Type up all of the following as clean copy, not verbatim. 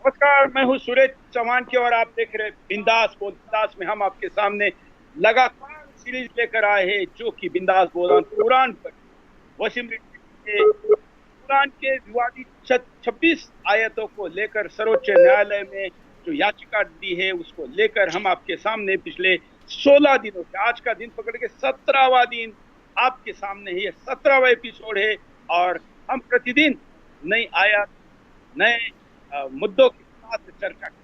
नमस्कार, मैं हूँ सुरेश चौहान की और आप देख रहे हैं बिंदास बोल। बिंदास में हम आपके सामने लगातार सीरीज लेकर आए हैं जो कि बिंदास बोल कुरान पर वसीम रिजवी के कुरान के विवादित 26 आयतों को लेकर सर्वोच्च न्यायालय में जो याचिका दी है उसको लेकर हम आपके सामने पिछले 16 दिनों से आज का दिन पकड़ के 17वां दिन आपके सामने है। ये 17वां एपिसोड है और हम प्रतिदिन नई आयत नए मुद्दों के साथ चर्चा की।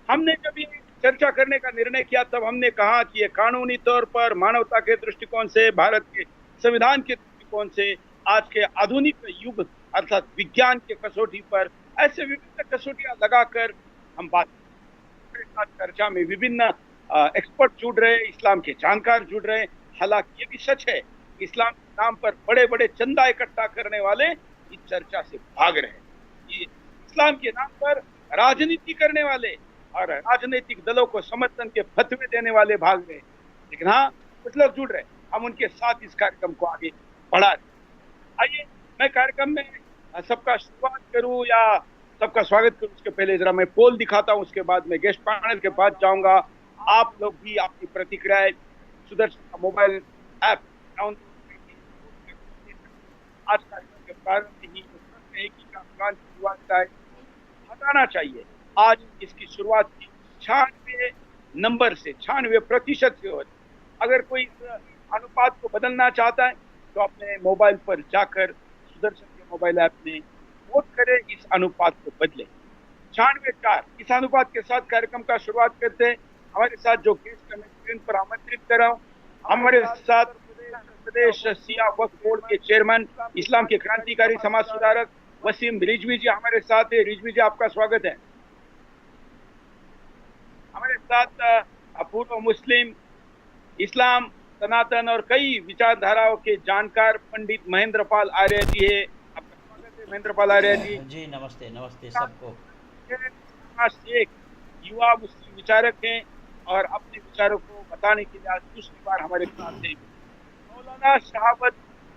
हमने जब ये चर्चा करने का निर्णय किया तब हमने कहा कि ये कानूनी तौर पर मानवता के दृष्टिकोण से, भारत के संविधान के दृष्टिकोण से, आज के आधुनिक युग अर्थात विज्ञान के कसौटी पर ऐसे विभिन्न कसौटियां लगाकर हम बात चर्चा में विभिन्न एक्सपर्ट जुड़ रहे, इस्लाम के जानकार जुड़ रहे। हालांकि ये भी सच है, इस्लाम के नाम पर बड़े बड़े चंदा इकट्ठा करने वाले इस चर्चा से भाग रहे हैं। इस्लाम के नाम पर राजनीति करने वाले और राजनीतिक दलों को समर्थन के फतवे देने वाले भाग रहे, लेकिन हाँ कुछ लोग जुड़ रहे। हम उनके साथ इस कार्यक्रम को आगे बढ़ा रहे। आइए मैं कार्यक्रम में सबका शुरुआत करूं या सबका स्वागत करूं उसके पहले जरा मैं पोल दिखाता हूं, उसके बाद मैं गेस्ट पैनल के पास जाऊंगा। आप लोग भी अपनी प्रतिक्रियाएं सुदर्शन का मोबाइल ऐप डाउनलोड आज कार्यक्रम के प्रारंभ में ही प्रश्न है कि कुरान की शुरुआत बताना चाहिए। आज इसकी शुरुआत 96 नंबर से 96% से हो। अगर कोई अनुपात को बदलना चाहता है तो अपने मोबाइल पर जाकर सुदर्शन के मोबाइल ऐप में वोट करें, इस अनुपात को बदले। 96:4 इस अनुपात के साथ कार्यक्रम का शुरुआत करते हैं। हमारे साथ जो गेस्ट मैं स्क्रीन पर आमंत्रित कर रहा हूँ, हमारे साथ प्रदेश शिया वक्फ बोर्ड के चेयरमैन, इस्लाम के क्रांतिकारी समाज सुधारक वसीम रिजवी जी हमारे साथ है। रिजवी जी आपका स्वागत है। हमारे साथ पूर्व मुस्लिम, इस्लाम, सनातन और कई विचारधाराओं के जानकार पंडित महेंद्र पाल आर्य जी है। आपका स्वागत है महेंद्र पाल आर्य जी। जी नमस्ते, नमस्ते सबको। एक युवा मुस्लिम विचारक हैं और अपने विचारों को बताने के लिए आज दूसरी बार हमारे साथ है। मौलाना शहाबत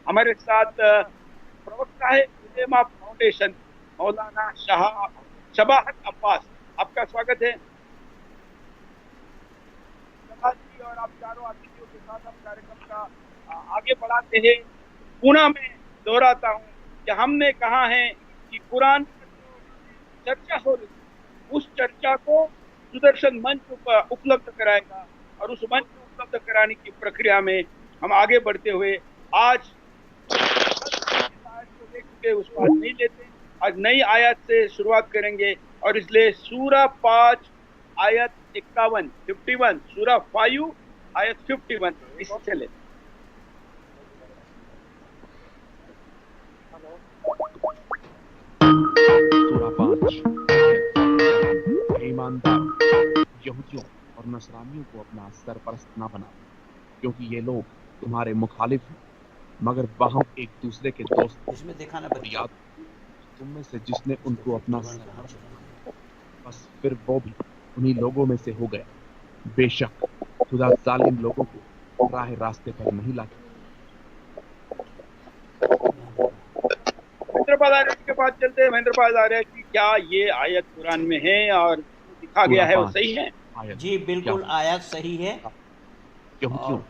हमारे साथ प्रवक्ता है उलेमा फाउंडेशन, मौलाना शबाहत अब्बास, आपका स्वागत है। और आप चारों अतिथियों के साथ हम कार्यक्रम का आगे बढ़ाते हैं। पुनः मैं दोहराता हूँ कि हमने कहा है कि कुरान पर चर्चा हो रही उस चर्चा को सुदर्शन मंच पर उपलब्ध कराएगा और उस मंच को उपलब्ध कराने की प्रक्रिया में हम आगे बढ़ते हुए आज को देख चुके उस बात नहीं लेते। आज नई आयत से शुरुआत करेंगे और इसलिए सूरा 5 आयत 51 सूरा 5 आयत 51 इससे ले। सूरा 5 ईमानदार यहूदियों और नसरानियों को अपना सरपरस्त ना बनाओ, क्योंकि ये लोग तुम्हारे मुखालिफ हैं, मगर वहाँ एक दूसरे के दोस्त। इसमें दिखाना याद तुम में से जिसने उनको अपना बस फिर वो भी उन्हीं लोगों में से हो गया। बेशक खुदा जालिम लोगों को राह रास्ते पर नहीं लाता। महेंद्र पाल आर्य के पास चलते हैं। महेंद्र पाल आर्य की क्या ये आयत कुरान में है और लिखा गया है वो सही है? जी बिल्कुल आयत सही है और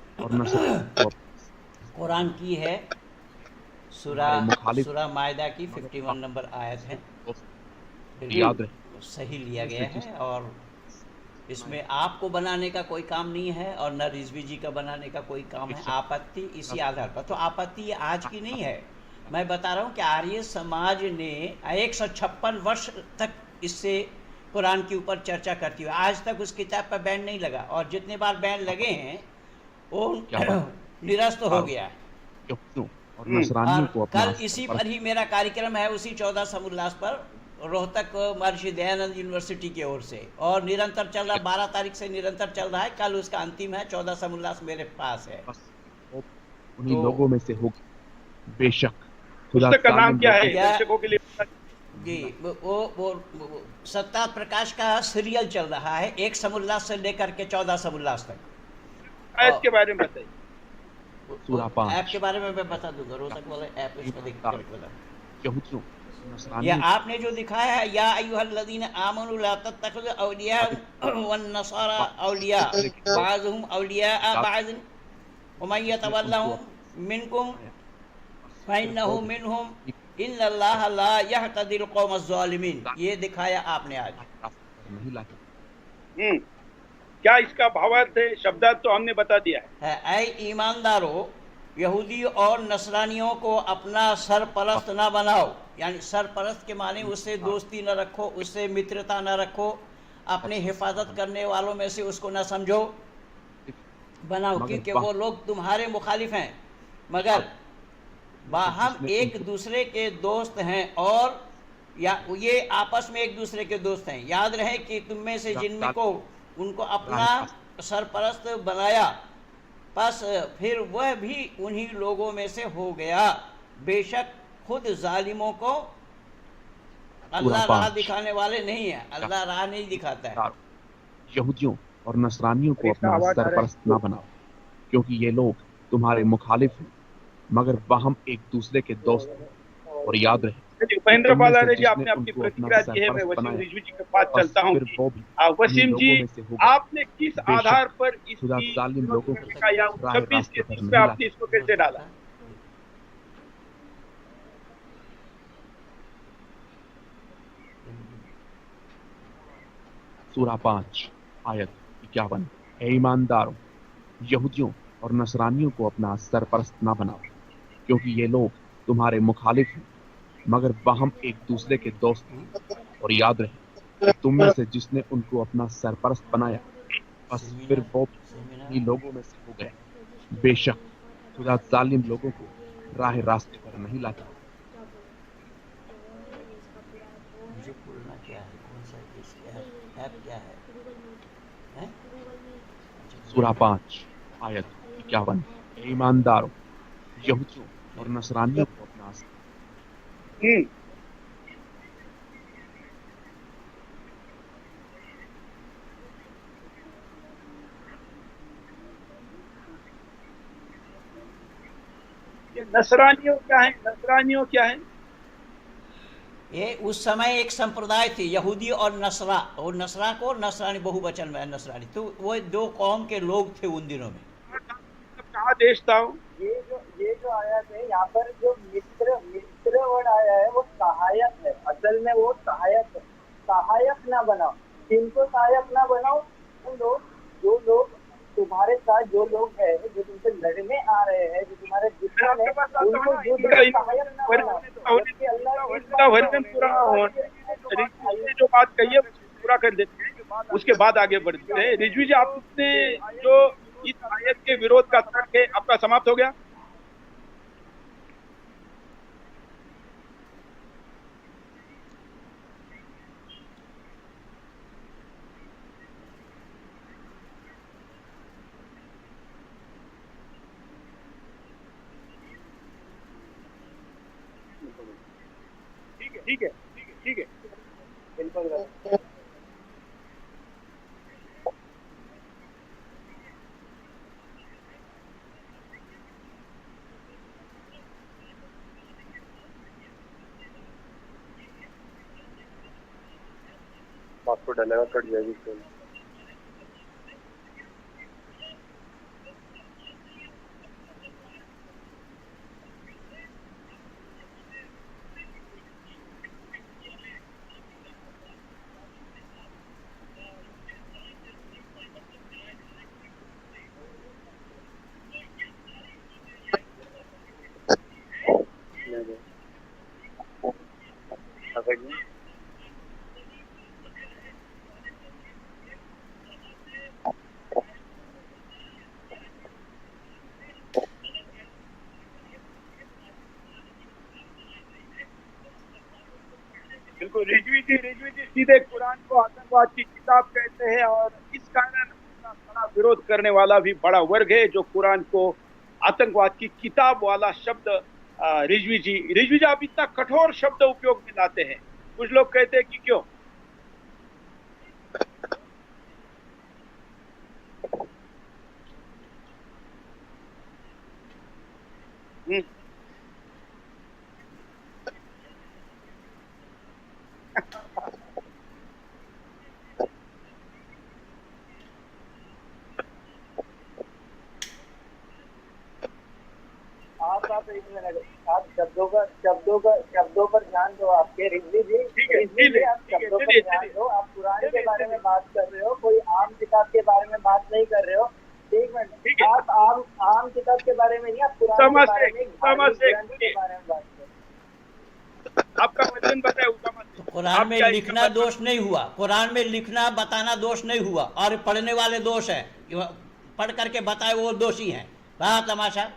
कुरान की है। सूरा मायदा की 51 नंबर आयत है। याद सही लिया गया है और इसमें आपको बनाने का कोई काम नहीं है और न रिजवी जी का बनाने का कोई काम है। आपत्ति इसी आधार पर, तो आपत्ति ये आज की नहीं है। मैं बता रहा हूँ कि आर्य समाज ने 156 वर्ष तक इससे कुरान के ऊपर चर्चा करती हुई आज तक उस किताब पर बैन नहीं लगा और जितने बार बैन लगे हैं वो निरस्त हो गया है। और कल इसी पर ही मेरा कार्यक्रम है, उसी 14 समोल्लास पर रोहतक महर्षि दयानंद यूनिवर्सिटी की ओर से, और निरंतर चल रहा, 12 तारीख से निरंतर चल रहा है। कल उसका अंतिम है। 14 समोल्लास मेरे पास है। उन्हीं लोगों में से हो। बेशक पुस्तक का नाम क्या है दर्शकों के लिए? जी वो सत्ता प्रकाश का सीरियल चल रहा है, 1 समोल्लास से लेकर के 14 समोल्लास तक। आयत के बारे में बताइए। सूरा 5 ऐप के बारे में मैं बता दूंगा। रोहतक वाले ऐप इसमें यहूदियों ये नसरानियों आपने जो दिखाया है, या अय्युहल्लज़ीना आमनू ला तत्तखिज़ू औलिया वन नसारा औलिया दूसरे के दोस्त बाज़ुहुम औलिया याद बाज़ व मन जिसने उनको यतवल्लहुम अपना मिनकुम बनाया बस फिर वो फइन्नहु भी मिनहुम उन्हीं इन्नल्लाह ला यहतदिल कौमज़ ज़ालिमीन। को ये दिखाया आपने आज। रास्ते पर नहीं लाता। क्या इसका भावार्थ है? शब्दार्थ तो हमने बता दिया है। है ऐ ईमानदारों, यहूदी और नसरानियों को अपना सरपरस्त ना बनाओ। यानी सरपरस्त के माने उससे दोस्ती न रखो, उससे मित्रता न रखो, अपने हिफाजत करने वालों में से उसको ना समझो, बनाओ, मगर क्योंकि वह वो लोग तुम्हारे मुखालिफ हैं। मगर से हम जिसने एक उनको दूसरे के दोस्त हैं, और या ये आपस में एक दूसरे के दोस्त हैं। याद रहे कि तुम में से जिनमें को उनको अपना राह रास्ते सरपरस्त बनाया, बस फिर वह भी उन्हीं लोगों में से हो गया। बेशक खुद जालिमों को सूरा अल्लाह राह 5 दिखाने वाले नहीं है, अल्लाह राह नहीं दिखाता है। यहूदियों और नसरानियों को इसका अपना आवाज आ रहा है? सरपरस्त ना बनाओ, क्योंकि ये लोग तुम्हारे मुखालिफ हैं, मगर वह एक दूसरे के दोस्त हैं। और याद रहे चलिए, कि महेंद्र तुम में पाल से आर्य जी, जिसने आपने अपनी उनको अपना प्रतिक्रिया दी है। मैं सरपरस्त वसीम बनाया रिजवी जी के पास बस चलता हूँ फिर कि वो भी उन्हीं वसीम जी, लोगों में से हो गए। आपने किस आधार बेशक पर खुदा इसकी जालिम विरोध लोगों करने को का, या राह 26 रास्ते के पर 30 पे नहीं आपने लाता। इसको कैसे डाला? सूरा 5 आयत 51। ए ईमानदारों, यहूदियों और नसरानियों को अपना सरपरस्त ना बनाओ, क्योंकि ये लोग तुम्हारे मुखालिफ हैं, मगर वह एक दूसरे के दोस्त हैं। और याद रहे कि तुम में से जिसने उनको अपना सरपरस्त बनाया, बस फिर सेमिनार वो सेमिनार उन्हीं लोगों में से हो गए। बेशक खुदा जालिम लोगों को राह रास्ते पर नहीं लाता। मुझे खोलना क्या है, कौन सा इस ऐप क्या है, हैं? अच्छा, सूरा 5 आयत 51। ए ईमानदारों, यहूदियों और नसरानियों को अपना हम्म, ये नसरानियों क्या है? नसरानियों क्या है? ये उस समय एक संप्रदाय थी, यहूदी और नसरा, और नसरा को नसरानी बहुवचन में है, नसरानी, तो वो दो कौम के लोग थे उन दिनों में। कहाँ देश था? ये जो आयत है, यहाँ पर जो मित्र मित्र वर्ड आया है वो सहायक है। असल में वो सहायक है। सहायक ना बनाओ। किनको सहायक ना बनाओ? जो लोग तुम्हारे साथ, जो लोग है, जो तुमसे लड़ने आ रहे हैं, जो तुम्हारे दुश्मन है, उनको सहायक ना बनाओ। जबकि अल्लाह इस बात वर्जन पूरा ने जो बात कही है पूरा कर देते हैं, उसके बाद आगे बढ़ते हैं। रिजवी जी, आपने जो इस आयत के विरोध का तर्क है, आपका समाप्त हो गया? ठीक है, ठीक है। बिल्कुल आपको डलेगा, कट जाएगी फोन। बिल्कुल, रिजवी जी सीधे कुरान को आतंकवाद की किताब कहते हैं, और इस कारण उसका बड़ा विरोध करने वाला भी बड़ा वर्ग है जो कुरान को आतंकवाद की किताब वाला शब्द रिजवी जी आप इतना कठोर शब्द उपयोग में लाते हैं। कुछ लोग कहते हैं कि क्यों? आप एक मिनट, आप शब्दों पर ध्यान दो। आपके रिजवी जी, रिजवी जी, आप शब्दों पर ध्यान दो। आप कुरान के बारे में बात कर रहे हो, कोई आम किताब के बारे में बात नहीं कर रहे हो। एक मिनट, आप आम किताब के बारे में नहीं, आप कुरान के बारे में, धार्मिक ग्रंथ के बारे में बात कर। आपका वचन बताए उसामा से। तो कुरान में लिखना दोष नहीं हुआ, कुरान में लिखना बताना दोष नहीं हुआ, और पढ़ने वाले दोष हैं, पढ़ करके बताए वो दोषी हैं। रहा तमाशा।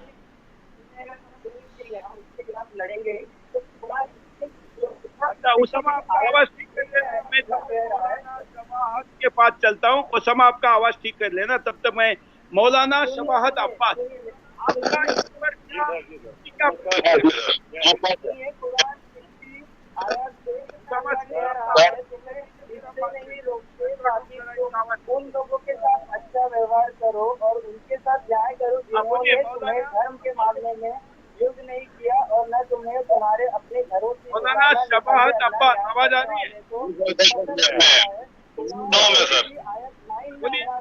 लड़ेंगे। अच्छा उसामा, आपका आवाज ठीक कर लेना, मैं शबाहत के पास चलता हूँ। उसामा आपका आवाज ठीक कर लेना, तब तक मैं मौलाना शबाहत अब्बास आपका इस पर क्या उन लोगों के साथ अच्छा व्यवहार करो और उनके साथ न्याय करो जिन्होंने तुम्हें धर्म के मामले में युद्ध नहीं किया और न तुम्हें तुम्हारे अपने घरों से। मौलाना शबाहत अब्बास, आवाज आ रही है?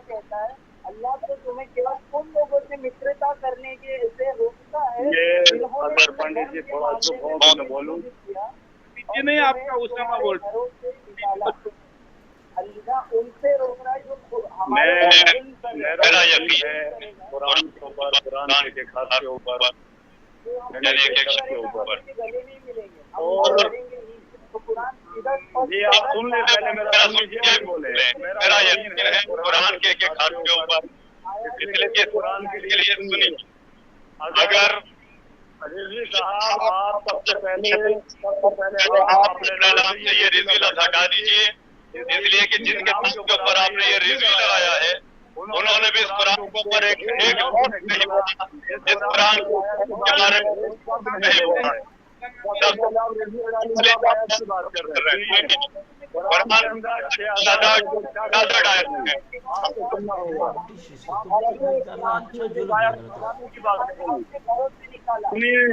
कहता है अल्लाह तो तुम्हें केवल उन लोगों से मित्रता करने के से रोकता है अगर पंडित जी थोड़ा चुप हो तो बोलूं। ये नहीं, आपका उसामा बोल अल्लाह उनसे रोक रहा है जो हमारे मेरा यकीन है कुरान के ऊपर, कुरान के खास के ऊपर, के ऊपर गले नहीं मिलेंगे और तो कुरान जी आप सुन ले, पहले मेरा सुनिए बोले। मेरा यकीन है कुरान के खास के ऊपर, इसलिए कुरान के लिए सुनिए। अगर रिजवी साहब आप सबसे पहले आप अपने नाम से ये रिजवी हटा दीजिए, इसलिए कि जिनके नाम के ऊपर आपने ये रिजवी लगाया है उन्होंने भी इस कुरान के ऊपर एक नहीं बोला, इस कुरान के बारे में नहीं बोला। बात कर रहे हैं सुनिए,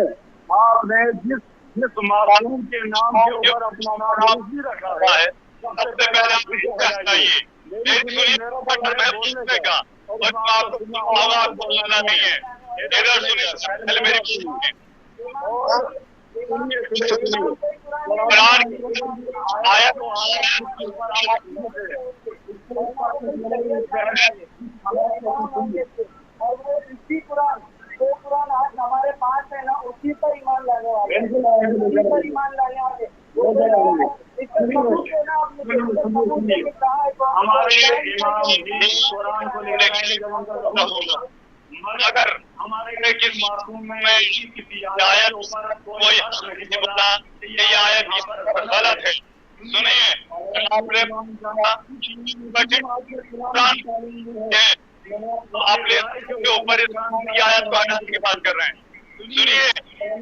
आपने जिस मासूम के नाम के ऊपर अपना नाम भी रखा है, सबसे पहले आप चाहिए बोलने का आवाज बोलना नहीं है। इधर सुनिए, पहले मेरी कुरान आज हमारे पास है ना, उसी पर ईमान लाने वाले, उसी पर ईमान लाने वाले। हमारे इमाम कुरान को लेकर अगर हमारे किस मासूम में किसी आयत ऊपर कोई नहीं बोला ये आयत गलत है। सुनिए, आपने के ऊपर इस आयत को हटाने की बात कर रहे हैं। सुनिए,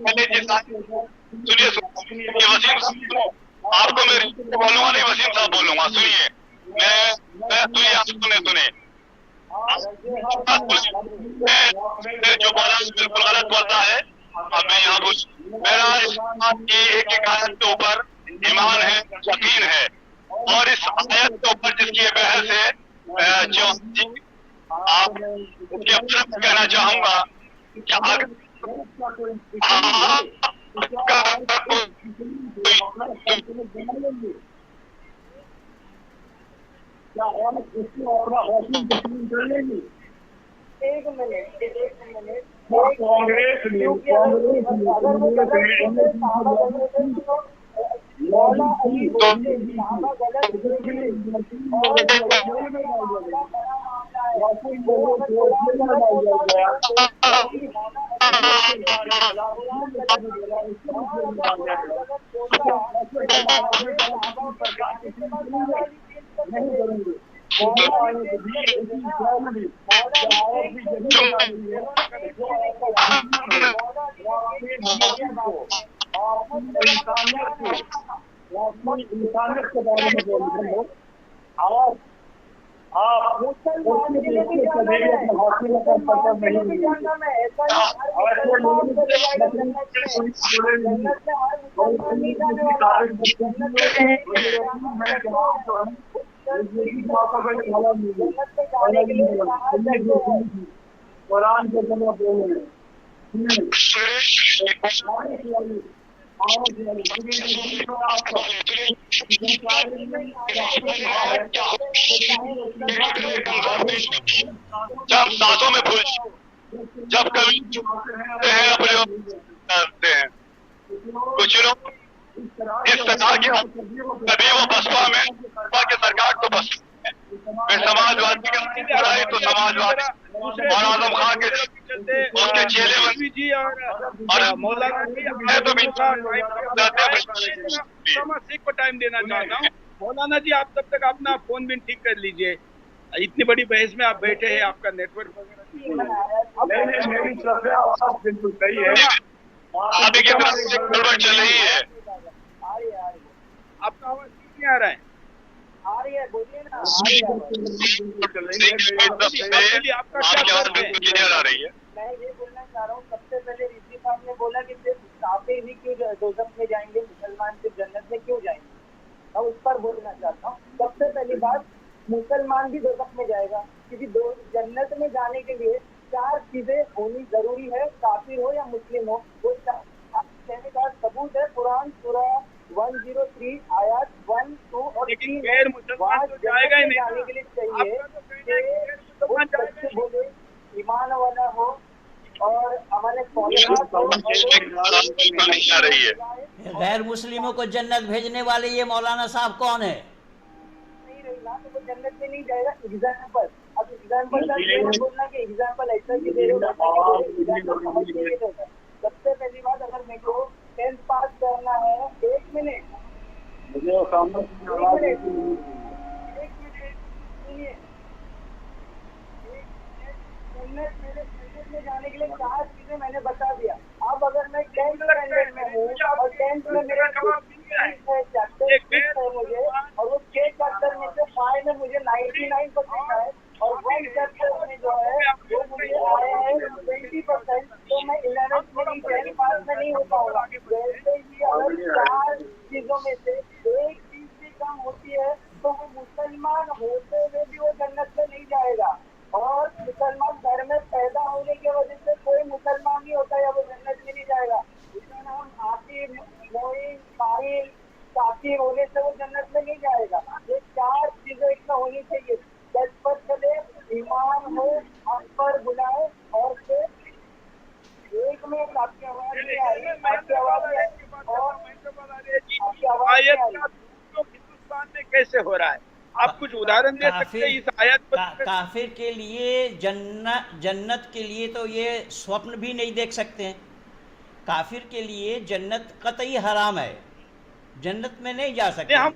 पहले सुनिए वसीम, आपको मैं बोलूंगा नहीं, वसीम साहब बोलूंगा। सुनिए, मैं सुनिए, आप सुने जो बोला बिल्कुल गलत बोलता है। अब मैं यहाँ कुछ मेरा इस बात की एक आयत के ऊपर ईमान है, यकीन है, और इस आयत के ऊपर जिसकी ये बहस है, जो आप कहना चाहूंगा कि एक मिनट कांग्रेस इंसानियत के बारे में बोल रहे हो आप मुसलमान के लिए भी जानना है, कुरान के जमा बोले जब सांसों में भूल, जब कभी हैं अपने करते हैं कुछ लोग इस तरह की, कभी वो बसपा में की सरकार तो बस फिर समाजवादी की लड़ाई तो समाजवादी और आजम खान के उसके चेले जी और मौलाना जी को टाइम देना चाहता हूँ। मौलाना जी आप तब तक अपना फोन भी ठीक कर लीजिए, इतनी बड़ी बहस में आप बैठे हैं, आपका नेटवर्क बिल्कुल सही है, अभी के पास गड़बड़ चल रही है, आपका आवाज नहीं आ रहा है। आ रही है, बोलिए ना। आपका क्या क्लियर आ रही है। मैं ये बोलना चाह रहा हूँ, सबसे पहले रिजवी साहब ने बोला कि सिर्फ काफिर ही क्यों दोजख में जाएंगे, मुसलमान सिर्फ जन्नत में क्यों जाएंगे। मैं उस पर बोलना चाहता हूँ। सबसे पहली बात, मुसलमान भी दोजख में जाएगा, क्योंकि जन्नत में जाने के लिए 4 चीजें होनी जरूरी है, काफिर हो या मुस्लिम हो। वो कहने का सबूत है कुरान सूरा 103 आयत 1, 2 और 3। गैर मुसलमान तो जाएगा ही नहीं, जाने के लिए चाहिए कि बोले ईमान वाला हो और हमारे गैर मुस्लिमों को जन्नत भेजने वाले ये मौलाना साहब कौन है? नहीं रहेगा तो वो जन्नत में नहीं जाएगा। एग्जाम्पल, अब एग्जाम्पल का बोलना कि एग्जाम्पल ऐसा ही दे रहे हो। सबसे पहली बात, अगर मेरे को 10th पास करना है, 1 मिनट सुनिए, जन्नत में जाने के लिए 4 चीजें मैंने बता दिया। अब अगर मैं 10th स्टैंडर्ड में हूँ और 10th में मेरा चैप्टर 6 है मुझे, और वो 6 चैप्टर में से 5 में मुझे 99% है और 1 चैप्टर में जो है वो मुझे आए हैं 20%, तो मैं 11th में नहीं, 10th पास में नहीं हो पाऊंगा। वैसे ही अगर 4 चीजों में से एक चीज भी कम होती है तो वो मुसलमान होते हुए भी वो जन्नत में नहीं जाएगा। और मुसलमान घर में पैदा होने की वजह से कोई मुसलमान नहीं होता या वो जन्नत में नहीं जाएगा। इसका नाम आसिर, मोइन, साहिल, काफिर होने से वो जन्नत में नहीं जाएगा। ये 4 चीजें इसमें होनी चाहिए। 10 पर चले, ईमान हो, हक पर बुलाए, और फिर एक में आपकी आवाज नहीं आ रही, आपकी आवाज नहीं आ रही, और आपकी आवाज नहीं आ रही। हिंदुस्तान में कैसे हो रहा है? आप कुछ उदाहरण दे सकते हैं इस आयत पर? काफिर के लिए जन्नत के लिए तो ये स्वप्न भी नहीं देख सकते हैं। काफिर के लिए जन्नत कतई हराम है, जन्नत में नहीं जा सकते। हम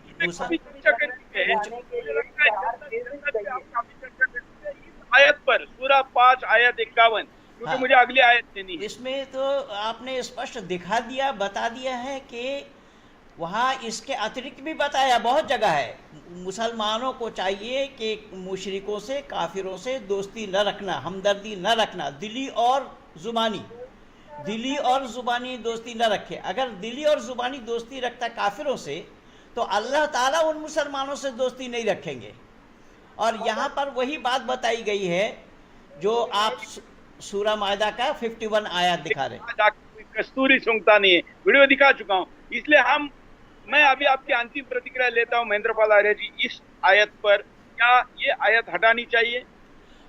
आयत पर सूरा 5 आयत 51, क्योंकि मुझे अगली आयत देनी है। इसमें तो आपने स्पष्ट दिखा दिया, बता दिया है कि वहाँ इसके अतिरिक्त भी बताया, बहुत जगह है। मुसलमानों को चाहिए कि मुशरिकों से, काफिरों से दोस्ती न रखना, हमदर्दी न रखना, दिली और ज़ुबानी दोस्ती न रखे। अगर दिली और ज़ुबानी दोस्ती रखता काफिरों से तो अल्लाह ताला उन मुसलमानों से दोस्ती नहीं रखेंगे। और यहाँ पर वही बात बताई गई है जो आप सूरा मायदा का 51 आयत दिखा रहे। कस्तूरी सूंघता नहीं है, वीडियो दिखा चुका हूँ, इसलिए मैं अभी आपकी अंतिम प्रतिक्रिया लेता हूँ। महेंद्रपाल आर्य जी, इस आयत पर क्या ये आयत हटानी चाहिए?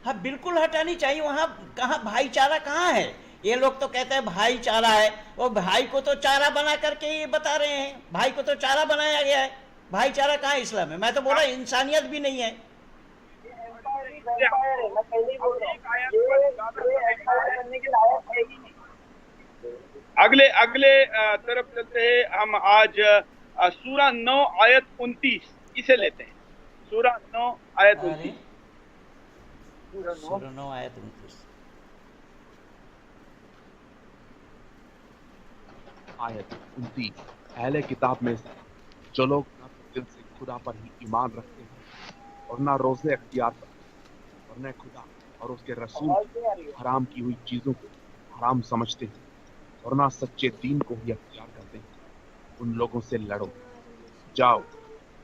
हाँ, बिल्कुल हटानी चाहिए। वहाँ कहाँ भाईचारा कहाँ है? ये लोग तो कहते हैं भाईचारा है, वो भाई को तो चारा बना करके ये बता रहे हैं, भाई को तो चारा बनाया गया है। भाईचारा कहाँ है इस्लाम में? मैं तो बोला इंसानियत भी नहीं है। अगले तरफ चलते हैं हम। आज सूरा 9 आयत 29 इसे लेते हैं। सूरा 9 आयत 29। सूरा 9 आयत 29। आयत 29। अहले किताब में से जो लोग न दिल से खुदा पर ही ईमान रखते हैं और ना रोजे अख्तियार करते और न खुदा और उसके रसूल हराम की हुई चीजों को हराम समझते हैं और ना सच्चे दीन को ही अख्तियार करते हैं, उन लोगों से लड़ो। जाओ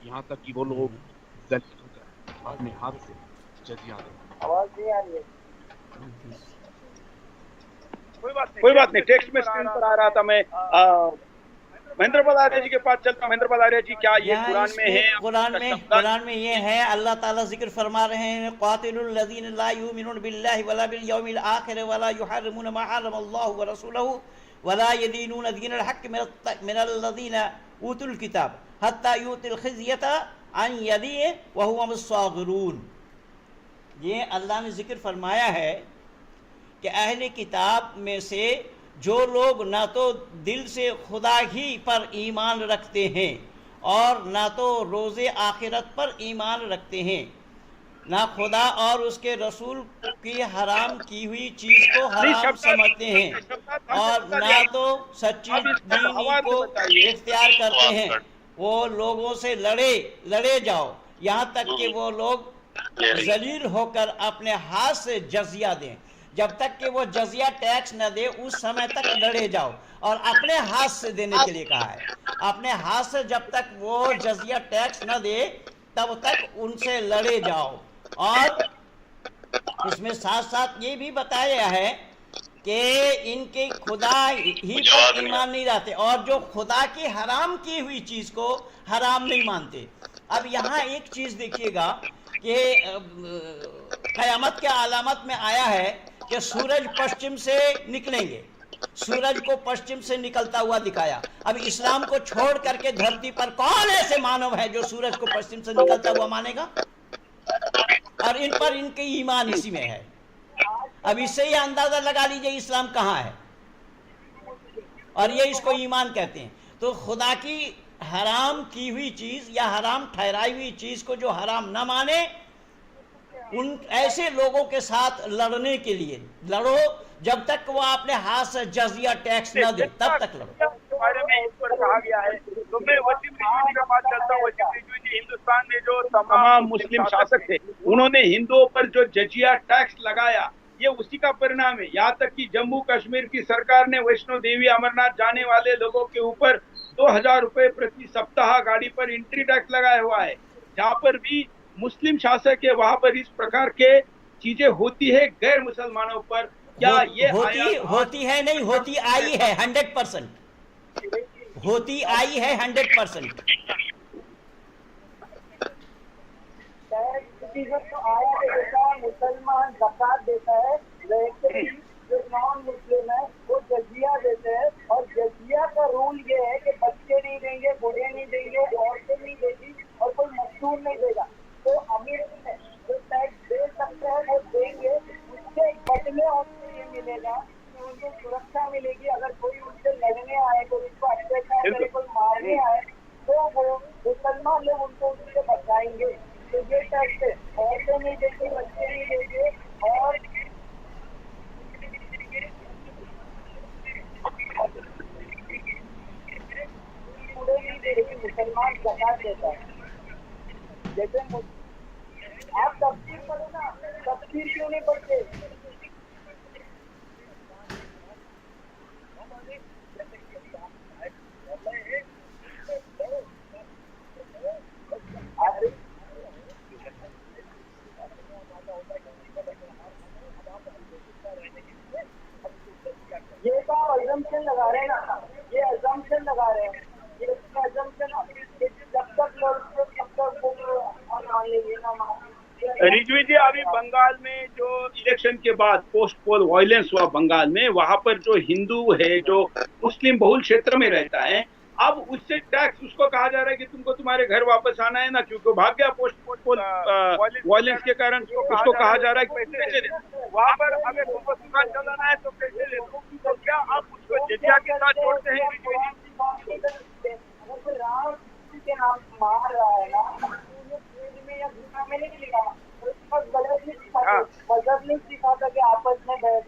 यहाँ तक कि वो लोग जलील होकर अपने हाथ से जजिया दें। आवाज नहीं आ रही है। कोई बात नहीं, टेक्स्ट में स्क्रीन पर आ रहा था। मैं महेंद्र पदारिया जी के पास चलता हूं। महेंद्र पदारिया जी, क्या ये कुरान में है? कुरान में ये है, अल्लाह ताला जिक्र फरमा रहे हैं, क़ातिलुल लज़ीना ला युमिनून बिल्लाहि वला बिल यौमिल आखिर वला युहर्रिमून मा हर्रमल्लाहु व रसूलुहु वला यदीनून दीनल हक़्क़ मिनल लज़ीना ऊतुल किताब हत्ता यूतिल ख़िज़्यता अन यदीहि व हुम साग़िरून। ये अल्लाह ने जिक्र फरमाया है कि अहले किताब में से जो लोग ना तो दिल से खुदा ही पर ईमान रखते हैं और ना तो रोज़े आखिरत पर ईमान रखते हैं, ना खुदा और उसके रसूल की हराम की हुई चीज़ को हराम समझते हैं और ना तो सच्ची दीन को इख्तियार करते हैं, वो लोगों से लड़े जाओ यहाँ तक कि वो लोग जलील होकर अपने हाथ से जजिया दें। जब तक कि वो जजिया टैक्स न दे उस समय तक लड़े जाओ, और अपने हाथ से देने के लिए कहा है। अपने हाथ से जब तक वो जजिया टैक्स न दे तब तक उनसे लड़े जाओ। और इसमें साथ साथ ये भी बताया है कि इनके खुदा ही पर ईमान नहीं रहते और जो खुदा की हराम की हुई चीज़ को हराम नहीं मानते। अब यहाँ एक चीज़ देखिएगा कि क़यामत के अलामत में आया है कि सूरज पश्चिम से निकलेंगे, सूरज को पश्चिम से निकलता हुआ दिखाया। अब इस्लाम को छोड़ करके धरती पर कौन ऐसे मानव है जो सूरज को पश्चिम से निकलता हुआ मानेगा? और इन पर इनके ईमान इसी में है। अब इससे ही अंदाजा लगा लीजिए इस्लाम कहाँ है, और ये इसको ईमान कहते हैं। तो खुदा की हराम की हुई चीज़ या हराम ठहराई हुई चीज़ को जो हराम न माने, उन ऐसे लोगों के साथ लड़ने के लिए लड़ो जब तक वो अपने हाथ से जजिया टैक्स न दे, तब तक लड़ो। बारे में इस पर कहा गया है। तो मैं वसीम रिजवी का बात करता हूँ। वसीम रिजवी जी, हिंदुस्तान में जो तमाम मुस्लिम शासक थे उन्होंने हिंदुओं पर जो जजिया टैक्स लगाया, ये उसी का परिणाम है। यहाँ तक कि जम्मू कश्मीर की सरकार ने वैष्णो देवी अमरनाथ जाने वाले लोगों के ऊपर 2000 रुपए प्रति सप्ताह गाड़ी पर एंट्री टैक्स लगाया हुआ है। जहाँ पर भी मुस्लिम शासक है वहां पर इस प्रकार के चीजें होती है गैर मुसलमानों पर। क्या ये होती है? नहीं होती, आई है 100%, होती आई है 100%। मुसलमान ज़कात देता है, जो नॉन मुस्लिम है वो जजिया देते हैं, और जजिया का रूल ये है कि बच्चे नहीं देंगे, बूढ़े नहीं देंगे, औरतें नहीं देगी और कोई मजदूर नहीं देगा। तो अमीर जो टैक्स दे सकते हैं वो देंगे, उससे बदले उनको ये मिलेगा कि उनको सुरक्षा मिलेगी। अगर कोई उनसे लड़ने आए, कोई उनको अत्याचार करे, कोई मारने आए, तो वो मुसलमान लोग उनको उससे बचाएंगे। तो ये टैक्स है, औरतें नहीं देंगे, बच्चे नहीं देंगे और मुसलमान ज़कात देता है। जैसे आप तफसीर पढ़ो ना, तफसीर क्यों नहीं पढ़ते? ये तो अजम्पशन लगा रहे हैं ना, ये अजम्पशन लगा रहे हैं। ये अजम्पशन जब तक रिजवी जी, अभी बंगाल में जो इलेक्शन के बाद पोस्ट पोल वायलेंस हुआ बंगाल में, वहां पर जो हिंदू है जो मुस्लिम बहुल क्षेत्र में रहता है, अब उससे टैक्स उसको कहा जा रहा है कि तुमको तुम्हारे घर वापस आना है ना, क्योंकि भाग गया पोस्ट पोल वायलेंस के कारण। उसको कहा जा रहा है कि पैसे दे, वहां पर अगर तुमको दुकान चलाना है तो पैसे दे। तो क्या आप उसको जजिया के साथ जोड़ते हैं? राम के नाम मार रहा है ना, में या गुना में नहीं लिखा, गलत नहीं सिखाता, मजहब नहीं सिखाता कि आपस में बैठ,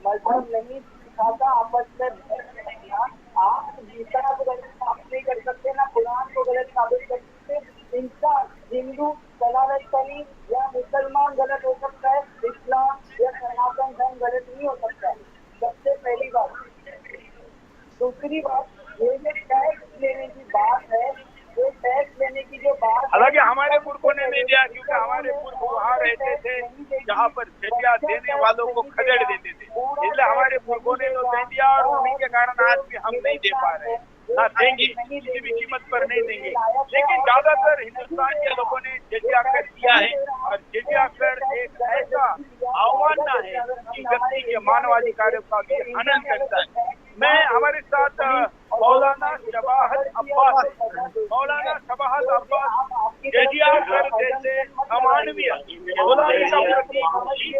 मजहब नहीं सिखाता आपस में बैठना। आप गीता को गलत साबित नहीं कर सकते, ना कुरान को गलत साबित कर सकते। इंसान हिंदू सनातनी या मुसलमान गलत हो सकता है, इस्लाम या सनातन धर्म गलत नहीं हो सकता। सबसे पहली बात। दूसरी बात, ये जो टैक्स लेने की बात है जो टैक्स लेने की जो बात, हालांकि हमारे पुरखों ने नहीं दिया, क्योंकि हमारे पुरख वहाँ रहते थे जहाँ पर जजिया देने वालों को खदेड़ देते थे, इसलिए हमारे पुरखों ने तो दे दिया और उन्हीं के कारण आज भी हम नहीं दे पा रहे हैं, ना देंगे, किसी भी कीमत पर नहीं देंगे। लेकिन ज्यादातर हिंदुस्तान के लोगों ने जजिया कर दिया है, और जजिया कर एक ऐसा अवमानना है कि व्यक्ति के मानवाधिकारों का भी हनन करता है। मैं हमारे साथ मौलाना शबाहत अब्बास जजिया कर जैसे अमानवीय गुलामी का प्रतीक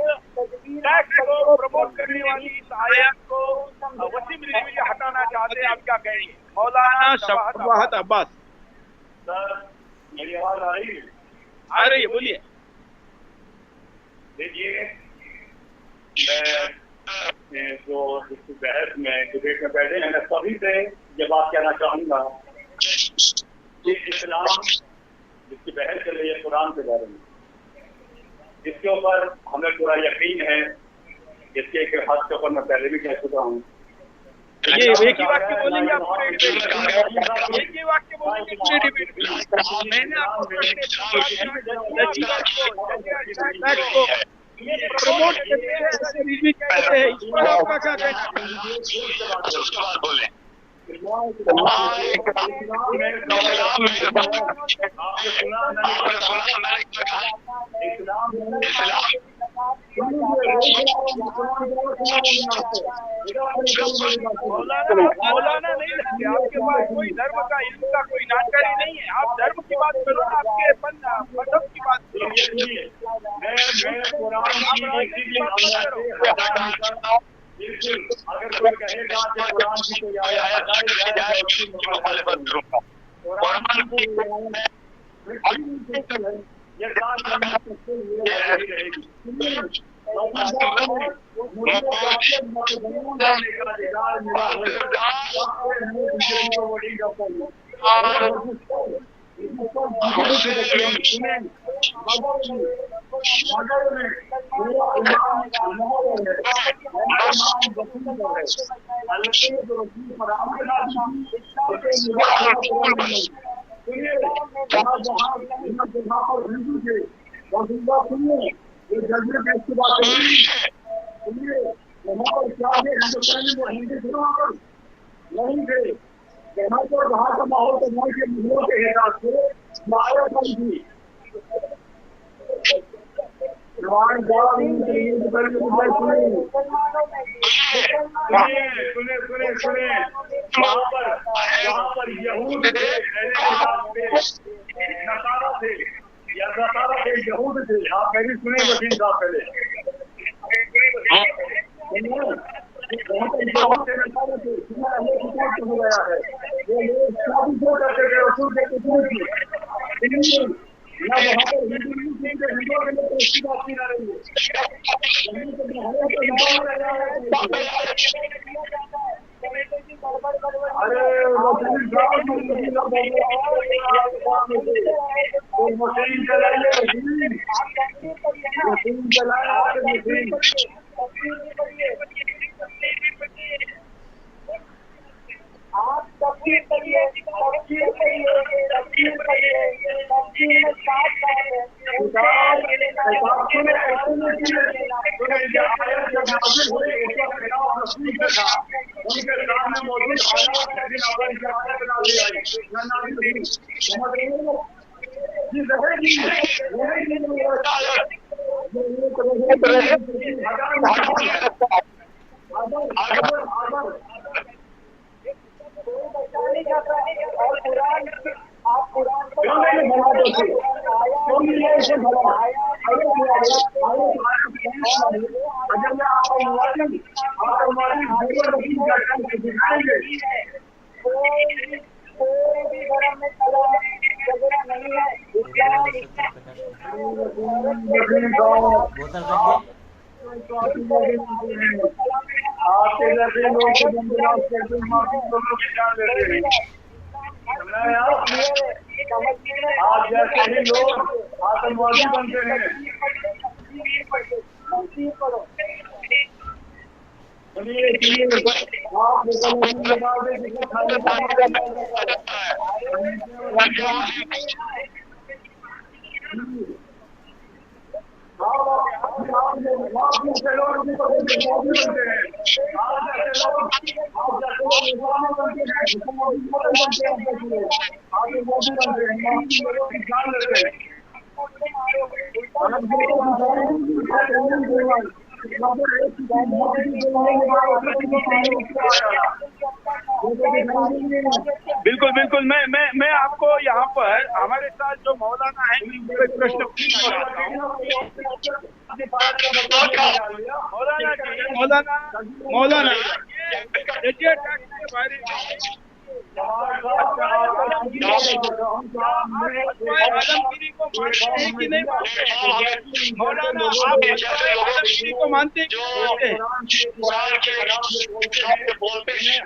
टैक्स को प्रमोट करने वाली इस आयत को वसीम रिजवी हटाना चाहते हैं, आप क्या कहेंगे? मौलाना शबाहत अब्बास। सर मेरी आवाज आ रही है? आ रही है, बोलिए। देखिए, मैं जो इस बहस में डिबेट में बैठे हैं, मैं सभी से ये बात कहना चाहूंगा कि इस्लाम जिसकी बहस चल रही है कुरान के बारे में, इसके ऊपर हमें पूरा यकीन है। इसके एक हद के ऊपर मैं पहले भी कह चुका हूँ। ये एक ही वाक्य बोलेंगे आप पूरे डिबेट में? एक ही वाक्य बोलेंगे पूरे डिबेट में? मैंने आपको प्रमोट करते हैं, कहते हैं, इस पर आपका क्या कहना है? मौलाना नहीं लगते, आपके पास कोई धर्म का इल्म का कोई जानकारी नहीं है। आप धर्म की बात करो ना, आपके मजहब की बात करो। अगर कोई कहेगा कि कुरान की कोई आयत जाए उसकी मुखालिफत करूंगा। ये बात रहेगी। नहीं थे यहाँ पर बाहर का माहौल तो वहाँ के मुहरों के हिसाब से सुने वहाँ पर यहूद थे, नसारा थे या नसारा थे, यहूद थे। आप मेरी सुने वकील साहब पहले हो गया है। ये लोग करते थे रसूल के वहाँ पर हिंदुओं के लिए इसकी बात की जा रही है। अरे मशीन चलाइए, आप तफसीर करिए, तफसीर करिए, तफसीर में साथ साथ आप कुरान कोई भी धर्म में झगड़ा नहीं है। आपके जैसे लोग आप जैसे ही लोग आतंकवादी बनते हैं। बिल्कुल बिल्कुल, मैं आपको यहाँ पर हमारे साथ जो मौलाना है उनको एक प्रश्न पूछना चाहता हूँ। मौलाना जजिया टैक्स के बारे में आलमगीरी को मानते हैं कि नहीं मानते? मौलाना आप आलमगीरी को मानते हैं? बोलते हैं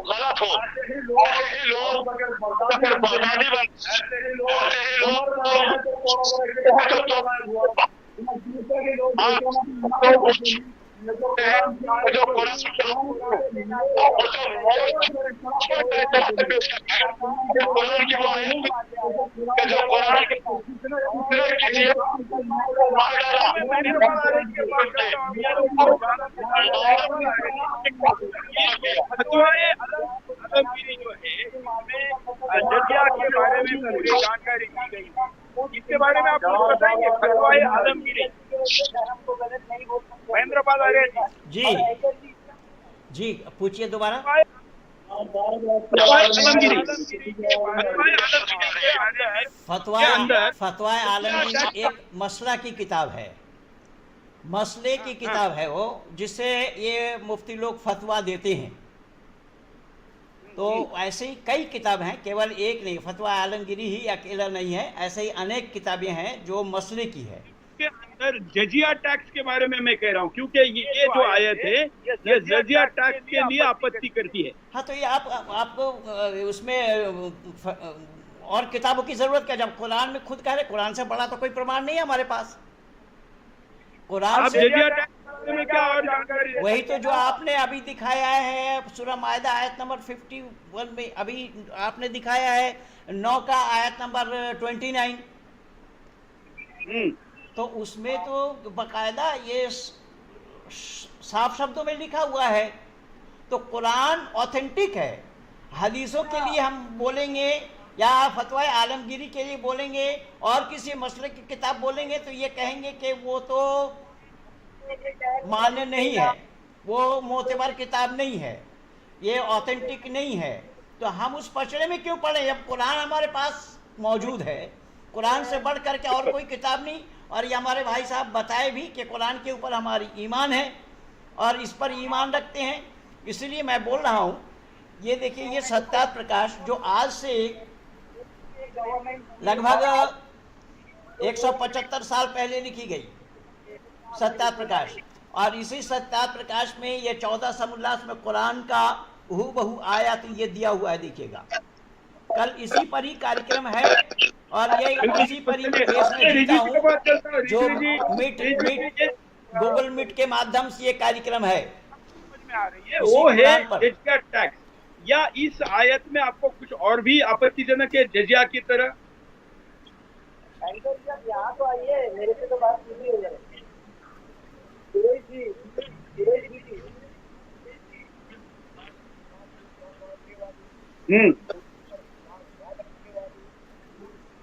गलत हो लोग अगर बर्बादी आलमगीरी जो है इसमें जजिया के बारे में पूरी जानकारी दी गई है, इसके बारे में आप कुछ बताएंगे? फतवाए आलमगीरी। महेंद्रपाल आर्य जी जी पूछिए दोबारा। फतवा आलमगीर एक मसला की किताब है, मसले की किताब है वो, जिससे ये मुफ्ती लोग फतवा देते हैं। तो ऐसे ही कई किताब हैं, केवल एक नहीं, फतवा आलमगीरी ही अकेला नहीं है, ऐसे ही अनेक किताबें हैं जो मसले की है। के अंदर जजिया टैक्स के बारे में मैं कह रहा हूँ, क्योंकि ये जो आयत है ये जजिया टैक्स के लिए आपत्ति करती है। हाँ, तो ये आपको उसमें और किताबों की जरूरत क्या, जब कुरान में खुद कह रहे, कुरान से बड़ा तो कोई प्रमाण नहीं है हमारे पास। कुरान से जजिया टैक्स में क्या और जानकारी? वही तो जो आपने अभी दिखाया है सूरह मायदा आयत नंबर 51 में, अभी आपने दिखाया है 9 का आयत नंबर 29। तो उसमें तो बकायदा ये साफ शब्दों में लिखा हुआ है। तो कुरान ऑथेंटिक है। हदीसों के लिए हम बोलेंगे या फतवा आलमगीरी के लिए बोलेंगे और किसी मसले की किताब बोलेंगे तो ये कहेंगे कि वो तो मान्य नहीं है, वो मोतबर किताब नहीं है, ये ऑथेंटिक नहीं है। तो हम उस पचड़े में क्यों पढ़े जब कुरान हमारे पास मौजूद है? कुरान से बढ़ करके और कोई किताब नहीं। और ये हमारे भाई साहब बताए भी कि कुरान के ऊपर हमारी ईमान है और इस पर ईमान रखते हैं। इसलिए मैं बोल रहा हूँ, ये देखिए, ये सत्ता प्रकाश जो आज से लगभग 175 साल पहले लिखी गई, सत्ता प्रकाश, और इसी सत्ता प्रकाश में ये 14 समुल्लास में कुरान का हूबहू आया, तो ये दिया हुआ है, देखिएगा। कल इसी पर ही कार्यक्रम है और ये इसी पर ही केस में जीता हूँ, जो गूगल मीट के माध्यम से ये कार्यक्रम है। वो है जजिया टैक्स, या इस आयत में आपको कुछ और भी आपत्तिजनक है जजिया की तरह? यहाँ तो आइए, मेरे से तो बात पूरी हो जाएगी।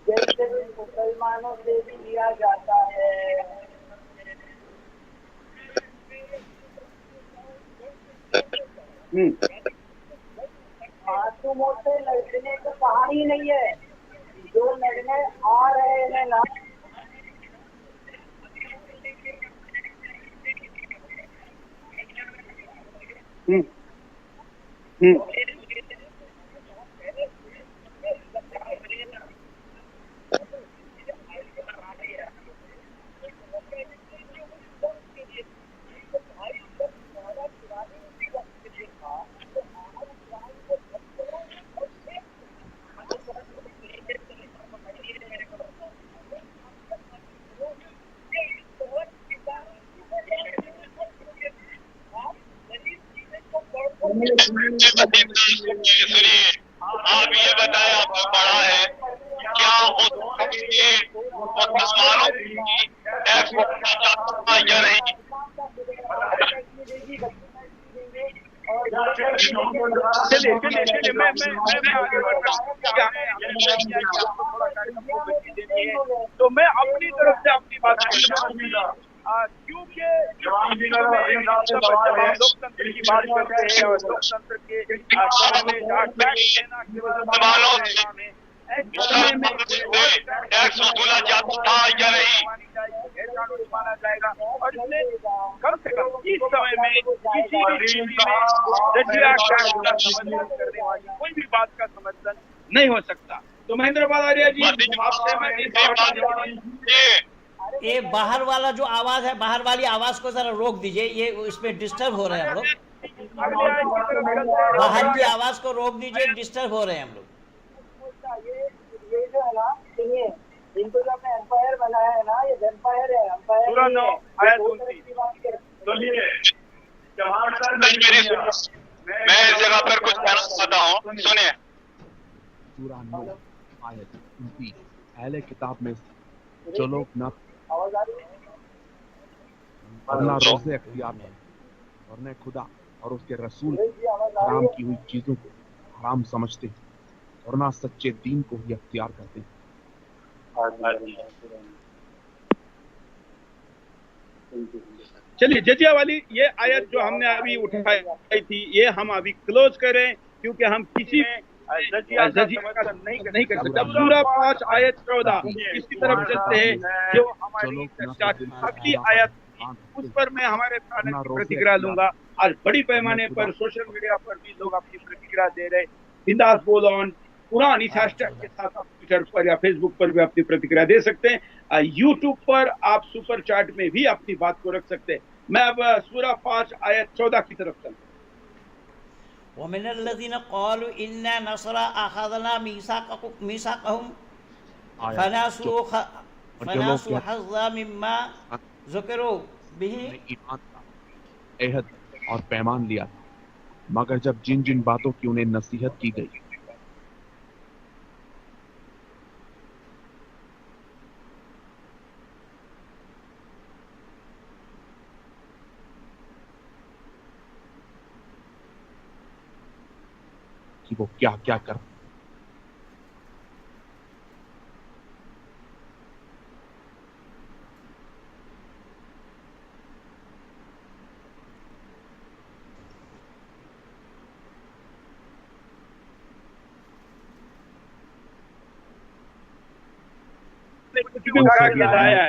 जैसे मुसलमानों से भी लिया जाता है, मासूमों से लड़ने को कहा ही नहीं है, जो लड़ने आ रहे हैं ना, सुनिए, आप ये बताएं, आपको पढ़ा है क्या मुसलमानों की टैक्स या नहीं? चलिए चलिए चलिए, मैं आगे बढ़ रहा हूँ। थोड़ा कार्यक्रम को गति देनी है, तो मैं अपनी तरफ से अपनी बात करूँगा, क्योंकि जब हम लोकतंत्र की बात करते हैं और लोकतंत्र के टैक्स वसूला जाता था या नहीं, माना जाएगा। और इसमें कम से कम इस समय में किसी भी चीज में रजिया समर्थन करने वाली कोई भी बात का समर्थन नहीं हो सकता। तो महेंद्र बालारिया जी, आपसे मैं ये बाहर वाला जो आवाज है, बाहर वाली आवाज को जरा रोक दीजिए, ये इसमें डिस्टर्ब हो रहे हैं हम लोग। बाहर की आवाज को रोक दीजिए, डिस्टर्ब हो रहे हैं हम लोग। ये जो है ना, सुनिए, इनको जो आपने एम्पायर बनाया है ना, ये एम्पायर है, एम्पायर मैं इस जगह पर कुछ कहना चाहता हूँ, सुनिए। सूरा नूह आयत 29, अहले किताब में जो लोग न आवाज आ रही है? और न रोज़े अख्तियार करते और न खुदा और उसके रसूल हराम की हुई चीजों को हराम समझते और ना सच्चे दीन को ही अख्तियार करते। चलिए, जजिया वाली ये आयत जो हमने अभी उठाई थी, ये हम अभी क्लोज करें, क्योंकि हम किसी जजिया का नहीं कर सकते। सूरा 5 आयत 14 इसकी तरफ चलते हैं, जो हमारी अगली आयत, उस पर मैं हमारे प्रतिक्रिया लूंगा। आज बड़ी पैमाने पर सोशल मीडिया पर भी लोग अपनी प्रतिक्रिया दे रहे। बिंदास बोल ऑन कुरान इस हैशटैग के साथ आप ट्विटर पर या फेसबुक पर भी अपनी प्रतिक्रिया दे सकते हैं। यूट्यूब पर आप सुपर चैट में भी अपनी बात को रख सकते हैं। मैं अब सूरा 5 आयत 14 की तरफ चलता हूं। वमिनल्लज़ीना क़ालू इन्ना नसरा अख़ज़ना मीसाक़हुम फनसू हज़्ज़ा मिम्मा ज़ुकिरू बिही, ईमान का अहद और पैमान लिया, मगर जब जिन जिन बातों की उन्हें नसीहत की गई कि वो क्या क्या कर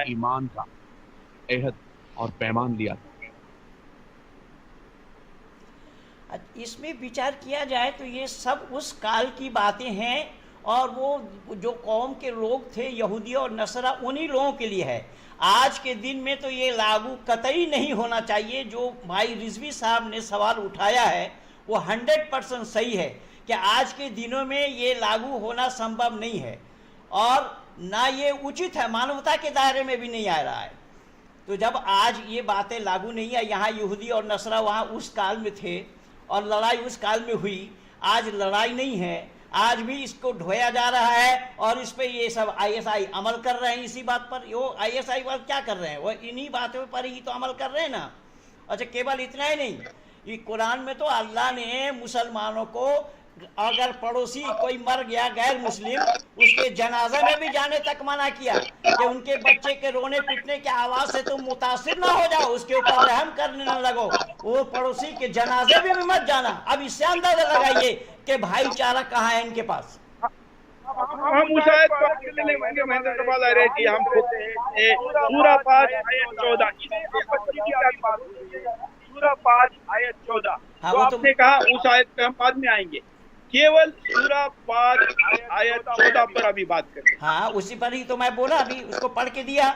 ईमान का अहद और पैमान लिया। इसमें विचार किया जाए तो ये सब उस काल की बातें हैं, और वो जो कौम के लोग थे यहूदी और नसरा, उन्हीं लोगों के लिए है। आज के दिन में तो ये लागू कतई नहीं होना चाहिए। जो भाई रिजवी साहब ने सवाल उठाया है वो 100% सही है कि आज के दिनों में ये लागू होना संभव नहीं है, और ना ये उचित है, मानवता के दायरे में भी नहीं आ रहा है। तो जब आज ये बातें लागू नहीं है, यहाँ यहूदी और नसरा वहाँ उस काल में थे और लड़ाई उस काल में हुई, आज लड़ाई नहीं है, आज भी इसको ढोया जा रहा है, और इस पे ये सब ISI अमल कर रहे हैं। इसी बात पर वो ISI वाले क्या कर रहे हैं, वो इन्हीं बातों पर ही तो अमल कर रहे हैं ना। अच्छा, केवल इतना ही नहीं, ये कुरान में तो अल्लाह ने मुसलमानों को, अगर पड़ोसी कोई मर गया गैर मुस्लिम, उसके जनाजे में भी जाने तक मना किया कि उनके बच्चे के रोने पीटने की आवाज से तुम मुतासिर ना हो जाओ, उसके ऊपर रहम करने न लगो, वो पड़ोसी के जनाजे में भी मत जाना। अब इससे अंदाजा लगाइए कि भाईचारा कहाँ है इनके पास। हम उस आयत को आगे ले लेंगे। महेंद्र कपाल आ रहे थे, हम सूरा 5 आयत 14, सूरा 5 आयत 14, तो आपने कहा उस आयत पे हम बाद में आएंगे, केवल सूरा 5 आयत 14 पर अभी बात करें। हाँ, उसी पर ही तो मैं बोला, अभी उसको पढ़ के दिया।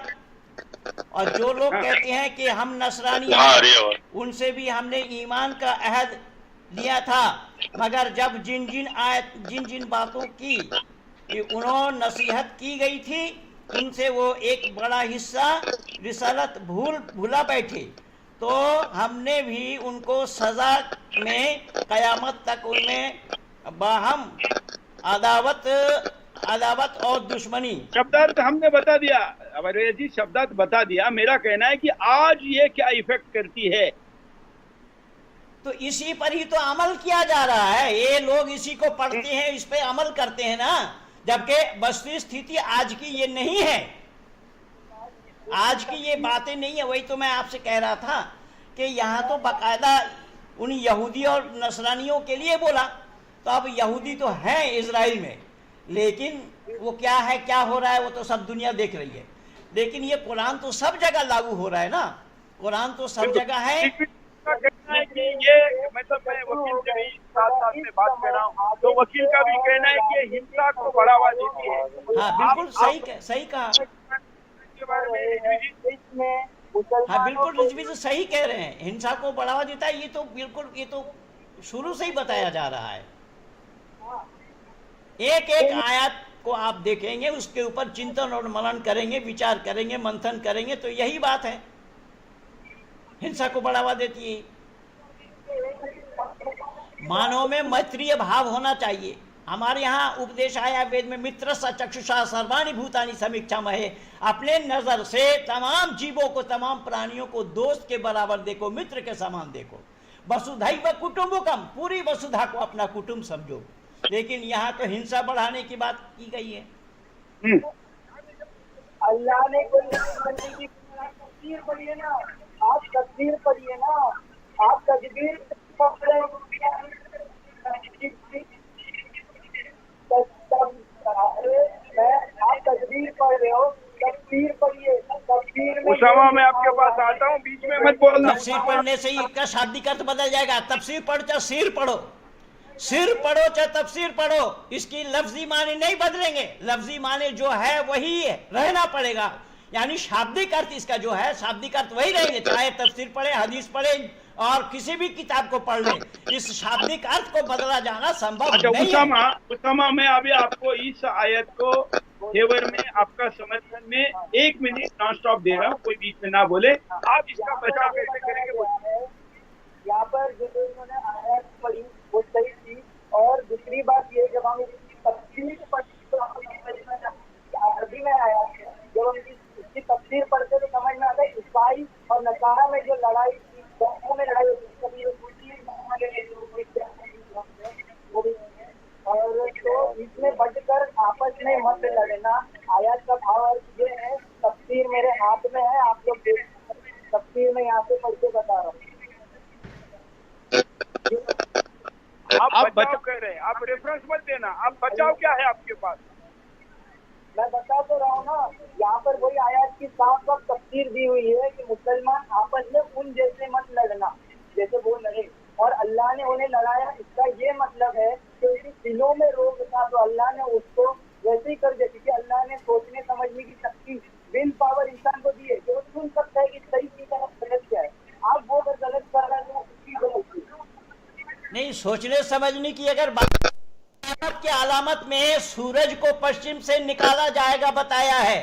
और जो लोग कहते हैं कि हम नसरानी हैं, उनसे भी हमने ईमान का अहद लिया था, मगर जब जिन जिन बातों की उन्होंने नसीहत की गई थी, उनसे वो एक बड़ा हिस्सा रिसालत भूला बैठे, तो हमने भी उनको सजा में कयामत तक उनमें बाहम अदावत और दुश्मनी। शब्दार्थ हमने बता दिया, अवैध जी शब्दार्थ बता दिया। मेरा कहना है कि आज ये क्या इफेक्ट करती है, तो इसी पर ही तो अमल किया जा रहा है। ये लोग इसी को पढ़ते हैं, इस पे अमल करते हैं ना, जबकि वस्तु स्थिति आज की ये नहीं है, आज की ये बातें नहीं है। वही तो मैं आपसे कह रहा था कि यहाँ तो बाकायदा उन यहूदी और नसरानियों के लिए बोला, तो अब यहूदी तो हैं इजराइल में, लेकिन वो क्या है, क्या हो रहा है, वो तो सब दुनिया देख रही है। लेकिन ये कुरान तो सब जगह लागू हो रहा है ना, कुरान तो सब जगह है। कहना है कि ये मतलब मैं वकील से भी साथ में बात कर रहा हूँ, तो वकील का भी कहना है कि हिंसा को बढ़ावा देती है। हाँ बिल्कुल सही कहा के बारे में हाँ बिल्कुल रिजवी तो सही कह रहे हैं, हिंसा को बढ़ावा देता है। ये तो बिल्कुल, ये तो शुरू से ही बताया जा रहा है। एक एक आयत को आप देखेंगे, उसके ऊपर चिंतन और मनन करेंगे, विचार करेंगे, मंथन करेंगे, तो यही बात है, हिंसा को बढ़ावा देती है। मानव में मैत्रीय भाव होना चाहिए। हमारे यहाँ उपदेश आया वेद में, मित्र स चक्षुषा सर्वाणि भूतानि समीक्षा महे, अपने नजर से तमाम जीवों को, तमाम प्राणियों को दोस्त के बराबर देखो, मित्र के समान देखो। वसुधैव कुटुंबकम, पूरी वसुधा को अपना कुटुंब समझो। लेकिन यहाँ तो हिंसा बढ़ाने की बात की गई है। अल्लाह ने कोई तस्वीर पढ़िए ना, आप तस्वीर पढ़िए ना, आप तस्वीर आप तस्वीर पढ़ रहे हो, तस्वीर पढ़िए, तस्वीर में उसामा मैं आपके पास आता हूँ, बीच में मत बोलना। तफसीर पढ़ने से ही इसका शाब्दिक अर्थ बदल जाएगा। तफसीर पढ़ चाहे सिर पढ़ो, सिर पढ़ो चाहे तफसीर पढ़ो, इसकी लफ्जी माने नहीं बदलेंगे। लफ्जी माने जो है वही रहना पड़ेगा, यानी शाब्दिक अर्थ इसका जो है, शाब्दिक अर्थ वही रहेंगे। चाहे तफसीर पढ़े, हदीस पढ़े और किसी भी किताब को पढ़ लें, इस शाब्दिक अर्थ को बदला जाना संभव नहीं है। उसामा मैं अभी आपको इस आयत को फेवर में, आपका समर्थन में 1 मिनट नॉन स्टॉप दे रहा हूँ, कोई बीच में ना बोले। आप इसका बचाव कैसे करेंगे? यहाँ पर जो उन्होंने आयत पढ़ी वो सही थी, और दूसरी बात ये, जब हम इसकी तफसीर पढ़ी तो अरबी में आया, जब हम इसकी तफसीर पढ़ते तो समझ में आता है ईसाई और नसारा में जो लड़ाई थी, दोनों में लड़ाई होती, कभी और तो इसमें बढ़कर आपस में मत लड़ना। आयत का भाव ये है, तफसीर मेरे हाथ में है, आप लोग तफसीर में यहाँ से पढ़ के बता रहा हूँ। आप बचाव कर रहे हैं, आप रेफरेंस मत देना, आप बचाव क्या है आपके पास? मैं बता तो रहा हूँ ना, यहाँ पर वही आयत की साफ साफ तफसीर दी हुई है कि मुसलमान आपस में उन जैसे मत लड़ना जैसे वो लड़े, और अल्लाह ने उन्हें लड़ाया। इसका ये मतलब है कि उनके दिलों में रोग था तो अल्लाह ने उसको वैसे ही कर दिया, क्योंकि अल्लाह ने सोचने समझने की शक्ति, विल पावर इंसान को दी है, जो सुन सकता है कि सही की तरफ गलत क्या है। आप वो अगर गलत कर रहे हैं तो उसकी गलत नहीं, सोचने समझने की अगर बात के अलामत में सूरज को पश्चिम से निकाला जाएगा बताया है,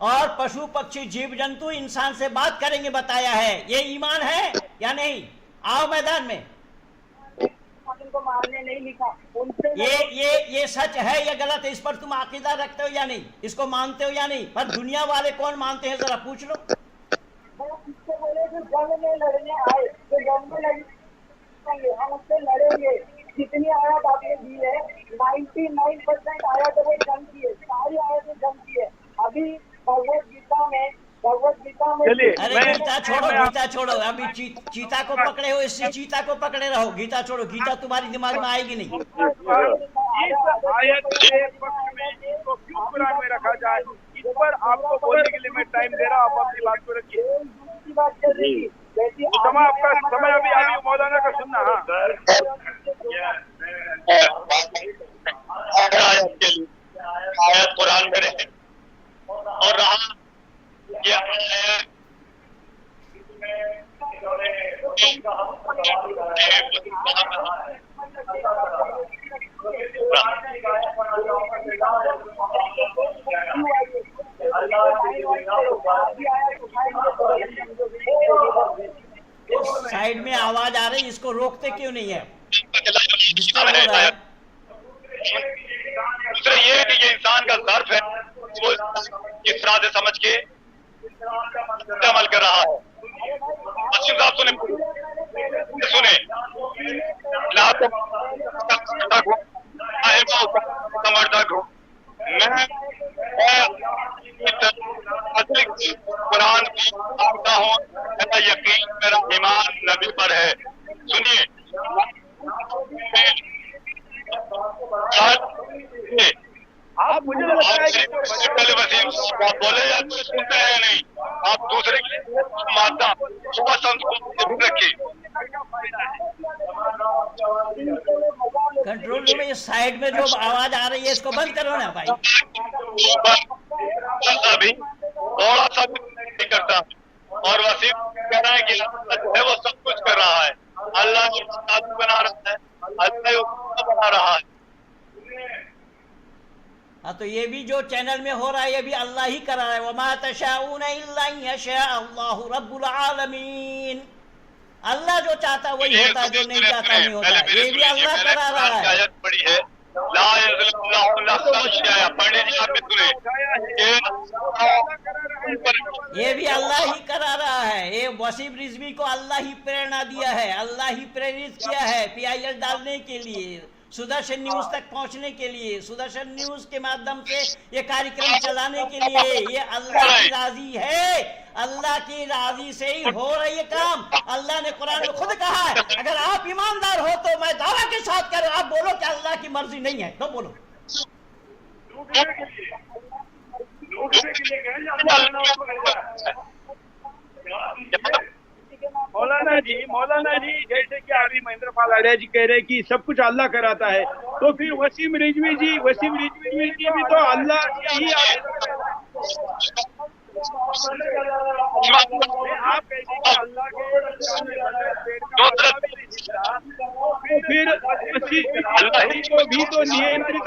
और पशु पक्षी जीव जंतु इंसान से बात करेंगे बताया है। ये ईमान है या नहीं? आओ मैदान में। को मारने नहीं लिखा, उनसे ये सच है या गलत है, इस पर तुम अकीदा रखते हो या नहीं, इसको मानते हो या नहीं? पर दुनिया वाले कौन मानते हैं, जरा पूछ लो। वो किससे बोले जो जंग में लड़ने आए, जो जंग में लड़ेंगे, हम उससे लड़ेंगे। जितनी आयत आपने दी है 99% आयत वो जंग की है, सारी आयतें जंग की है। अभी भगवत गीता में अरे गीता छोड़ो, अभी चीता को पकड़े हो, इससे चीता को पकड़े रहो। गीता छोड़ो, गीता तुम्हारी दिमाग में आएगी नहीं। इस आयत के पक्ष में इसको क्यों कुरान में रखा जाए, इस पर आपको बोलने के लिए मैं टाइम दे रहा हूँ, आप अपनी बात को रखिए। उसामा आपका समय अभी मौलाना का सुनना। आयत कुरान में रहे और रहा ये साइड में आवाज आ रही, इसको रोकते क्यों नहीं है? डिस्टर्ब हो रहा है। दूसरा ये है कि ये इंसान का ज़र्फ है, वो किस तरह से समझ के अमल कर रहा है। अस्सी साहब सुने समर्थक हूँ मैं, कुरान पढ़ता हूँ, मेरा यकीन, मेरा ईमान नबी पर है। सुनिए, आप मुझे लगता है कि आप बोले या कुछ सुनते हैं नहीं, आप दूसरे की माता सुबह संस्कृत रखिए। कंट्रोल रूम में ये साइड में जो आवाज आ रही है इसको बंद करो ना भाई। अभी थोड़ा सा नहीं करता, और वसीम कह रहा है कि है वो सब कुछ कर रहा है, अल्लाह बना रहा है, अल्लाह बना रहा है। हाँ, तो ये भी जो चैनल में हो रहा है ये भी अल्लाह ही करा रहा है। वमा तशाऊन इल्ला यशा अल्लाहु रब्बुल आलमीन। अल्लाह जो चाहता वही होता है, जो नहीं चाहता नहीं होता। ये भी अल्लाह करा रहा है। आयत पढ़ी है, ला पंडित जी आपने सुने, ये भी अल्लाह ही करा रहा है। ये वसीम रिजवी को अल्लाह ही प्रेरणा दिया है, अल्लाह ही प्रेरित किया है PIL डालने के लिए, सुदर्शन न्यूज तक पहुंचने के लिए, सुदर्शन न्यूज के माध्यम से ये कार्यक्रम चलाने के लिए। ये अल्लाह की राजी है, अल्लाह की राजी से ही हो रही है काम। अल्लाह ने कुरान में खुद कहा है, अगर आप ईमानदार हो तो मैं दावा के साथ कह रहा हूं, आप बोलो कि अल्लाह की मर्जी नहीं है तो बोलो। मौलाना जी जैसे कि अभी महेंद्र पाल आर्या जी कह रहे हैं कि सब कुछ अल्लाह कराता है, तो फिर वसीम रिजवी जी भी तो अल्लाह ही आप कैसे अल्लाह के फिर अल्लाह को भी तो नियंत्रित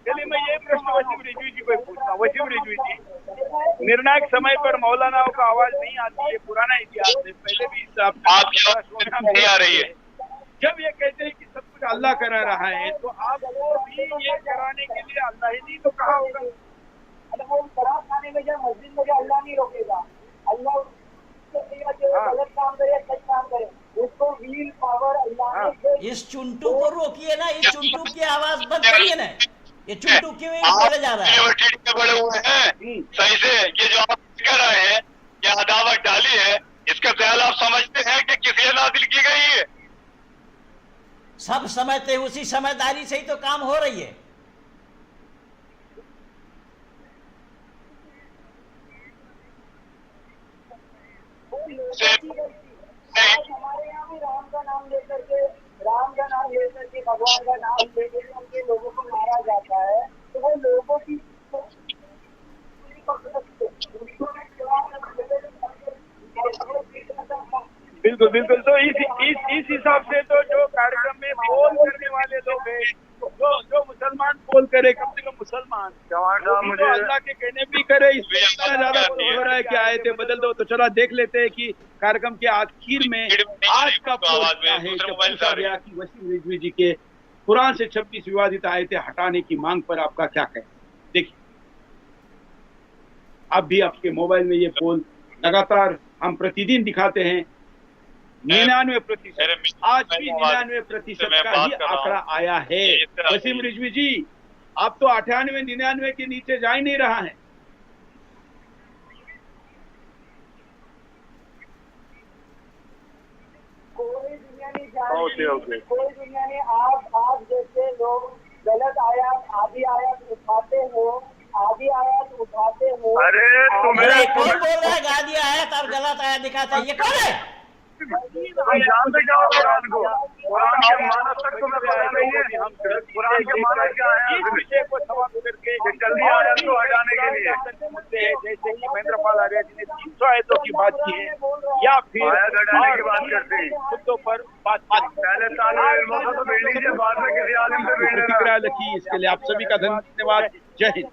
चलिए मैं ये प्रश्न वसीम रिजवी जी को पूछता हूँ। वसीम रिजवी जी, निर्णायक समय पर मौलानाओं का आवाज नहीं आती है, पुराना इतिहास है, पहले भी नहीं आ रही है। जब ये कहते हैं कि सब कुछ अल्लाह करा रहा है, तो आपको भी ये कराने के लिए अल्लाह ही नहीं तो कहा होगा। वो शराब खाने में या मस्जिद में अल्लाह नहीं रोकेगा, अल्लाह गलत काम करे सही काम करे, उसको व्हील पावर अल्लाह ने। इस चुंटू को रोकिए ना, इस चुंटू की आवाज बंद करिए ना। ये चुंटू क्यों बोले जा रहा है? बड़े हुए हैं सही से, ये जो आप कह रहे हैं, ये अदावत डाली है, इसका ख्याल आप समझते हैं कि किसी नाजिल की गई है? सब समझते हैं, उसी समझदारी से ही तो काम हो रही है। हमारे यहाँ भी राम का नाम लेकर के भगवान का नाम लेकर के उनके लोगों को मारा जाता है, तो वो लोगों की बिल्कुल बिल्कुल। तो इस हिसाब से तो जो कार्यक्रम में पोल करने वाले लोग हैं, जो मुसलमान पोल करे, कम से कम मुसलमान तो अल्लाह के कहने भी करे, इसमें इतना ज्यादा हो रहा है कि आयतें बदल दो। तो चला देख लेते हैं कि कार्यक्रम के आखिर में आज का पोल क्या है। जब पूछा गया कि वसीम रिजवी जी के कुरान से 26 विवादित आयतें हटाने की मांग पर आपका क्या कहना, देखिए आप भी आपके मोबाइल में ये पोल लगातार हम प्रतिदिन दिखाते हैं। 99%, आज भी 99% का ही आंकड़ा आया है। वसीम रिजवी जी, आप तो 98, 99 के नीचे जा ही नहीं रहा है। कोई दुनिया नहीं जाने, कोई दुनिया नहीं। आप जैसे लोग गलत आयात, आधी आयात उठाते हो, अरे तुम्हें कौन बोल रहा है गादी आयत और गलत आयत दिखाता है? ये कौन है? जानते क्या हो कुरान को? कुरान के मानस तक तुम्हें पता नहीं है? कुरान के मानस क्या है? इस विषय को समाप्त करके जल्दी आयत को हटाने के लिए मुद्दे हैं, जैसे कि महेंद्र पाल आर्या जी ने 300 आयतों की बात की है, या फिर आयत हटाने की बात करते हैं, मुद्दों पर बात पहले तालिब इल्म को तो मिल लीजिए, बाद में किसी आलिम से मिल लेना। रखी। इसके लिए आप सभी का धन्यवाद। जय हिंद।